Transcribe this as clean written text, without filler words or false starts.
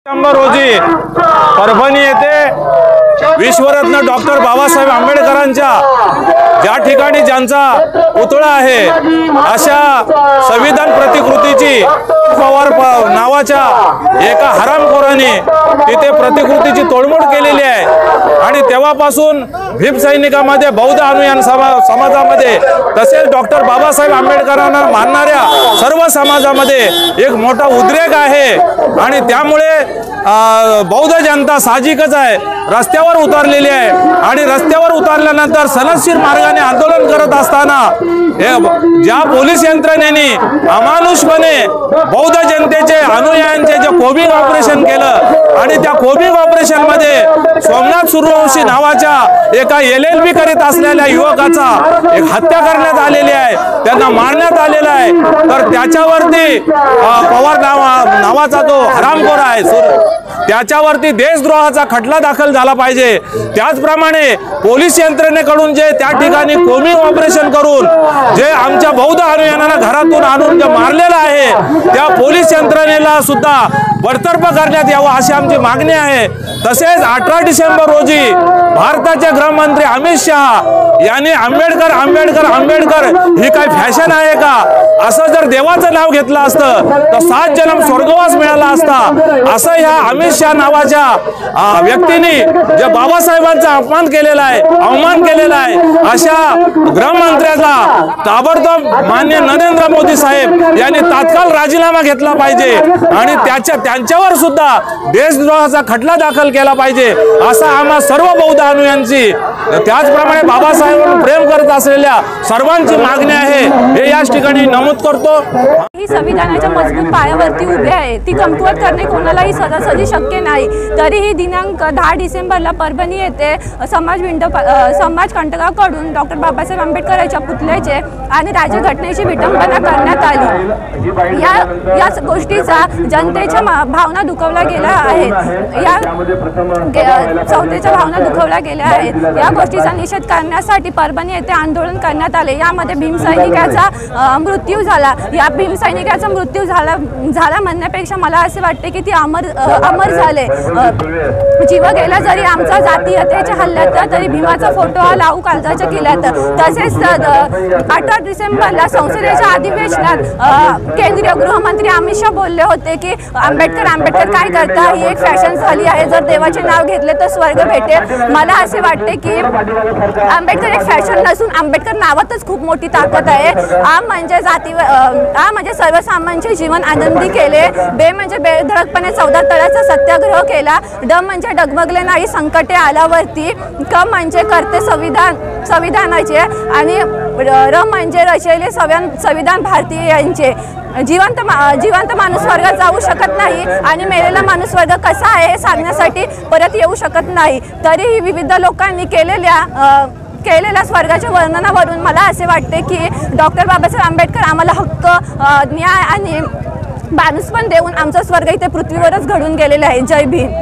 डिसेंबर रोजी परभणी येथे विश्वरत्न डॉक्टर बाबासाहेब आंबेडकरांच्या ज्या ठिकाणी ज्यांचा पुतळा आहे अशा संविधान प्रतिकृतीची पवार नावाच्या एका हरामखोराने तिथे प्रतिकृतीची तोडमोड केलेली आहे आणि तेव्हापासून भीम सैनिकांमध्ये बौद्ध अनुयायी समाजामध्ये तसेच डॉक्टर बाबासाहेब आंबेडकरांना मानणाऱ्या सर्व समाजामध्ये एक मोठा उद्रेक आहे आणि त्यामुळे बौद्ध जनता साहजिकच आहे रस्त्यावर उतरलेली आहे आणि रस्त्यावर उतरल्यानंतर सनदशीर मार्गाने आंदोलन करत असताना ज्या पोलीस यंत्रणेने अमानुषपणे बौद्ध जनतेचे अनुयायांचे जे कोबिंग ऑपरेशन केलं आणि त्या कोबिंग ऑपरेशन मध्ये सोमनाथ सूर्यवंशी नावाच्या एका LLB करीत असलेल्या युवकाचा एक हत्या करण्यात आलेली आहे, त्यांना मारण्यात आलेला आहे। तर त्याच्यावरती पवार नावाचा जो हरामखोर आहे त्याच्यावरती देशद्रोहाचा खटला दाखल झाला पाहिजे। त्याचप्रमाणे पोलीस यंत्रणेकडून जे त्या ठिकाणी कोबिंग ऑपरेशन करून जे आमच्या बौद्ध अनुयायांना घरातून आणून जे मारलेलं आहे त्या पोलीस यंत्रणेला सुद्धा बडतर्फ करण्यात यावं अशी आमची मागणी आहे। तसेच 18 डिसेंबर रोजी भारताचे गृहमंत्री अमित शहा यांनी आंबेडकर आंबेडकर आंबेडकर ही काय फॅशन आहे का असं जर देवाचं नाव घेतलं असतं तर 7 जन्म स्वर्गवास मिळाला असता असं ह्या अमित शहा नावाच्या व्यक्तीने जे बाबासाहेबांचा अपमान केलेला आहे अवमान केलेला आहे अशा गृहमंत्र्याला ताबडतोब माननीय नरेंद्र मोदी साहेब यांनी तात्काळ राजीनामा घेतला पाहिजे आणि त्यांच्यावर सुद्धा देशद्रोहाचा खटला दाखल केला पाहिजे असा आम्हा सर्व बौद्ध अनुयायांची त्याचप्रमाणे बाबासाहेबांवर प्रेम करत असलेल्या सर्वांची मागणी आहे हे याच ठिकाणी नमूद करतो। ही संविधानाच्या मजबूत पायावरती उभी आहे, ती कमकुवत करणे कोणालाही सहजासहजी शक्य नाही। तरीही दिनांक 10 डिसेंबरला परभणी येथे समाजकंटकाकडून डॉक्टर बाबासाहेब आंबेडकरांच्या पुतळ्याचे आणि राज्यघटनेची विटंबना करण्यात आली। याच गोष्टीचा जनतेच्या भावना दुखावल्या गेल्या आहेत, या चौथीच्या भावना दुखावल्या गेल्या आहेत। या गोष्टीचा निषेध करण्यासाठी परभणी येथे आंदोलन करण्यात आले। यामध्ये भीमसैनिकाचा मृत्यू झाला। या भीमसैनिकाचा मृत्यू झाला म्हणण्यापेक्षा मला असे वाटते की ती अमर झाले। जीव गेला जरी आमचा जातीयतेच्या हल्ल्यात तरी भीमाचा फोटो हा लावू काळजाच्या किल्ल्यात। तसेच 18 डिसेंबरला संसदेच्या अधिवेशनात केंद्रीय गृहमंत्री अमित शहा बोलले होते की आंबेडकर काय करता, ही एक फॅशन झाली आहे, जर देवाचे नाव घेतले तर स्वर्ग भेटेल। मला असे वाटते की आंबेडकर एक फॅशन नसून आंबेडकर नावातच खूप मोठी ताकद आहे। आ म्हणजे सर्वसामान्यांचे जीवन आनंदी केले, बे म्हणजे बेधडकपणे 14 तळ्याचा सत्याग्रह केला, ड म्हणजे डगमगले नाही संकटे आल्यावरती, क म्हणजे करते संविधानाचे आणि र म्हणजे रचले संविधान भारतीयांचे। जिवंत माणूस स्वर्गात जाऊ शकत नाही आणि मेलेला माणूस स्वर्ग कसा आहे हे सांगण्यासाठी परत येऊ शकत नाही। तरीही विविध लोकांनी केलेल्या स्वर्गाच्या वर्णनावरून मला असे वाटते की डॉक्टर बाबासाहेब आंबेडकर आम्हाला हक्क, न्याय आणि माणूसपण देऊन आमचा स्वर्ग इथे पृथ्वीवरच घडून गेलेला आहे। जय भीम।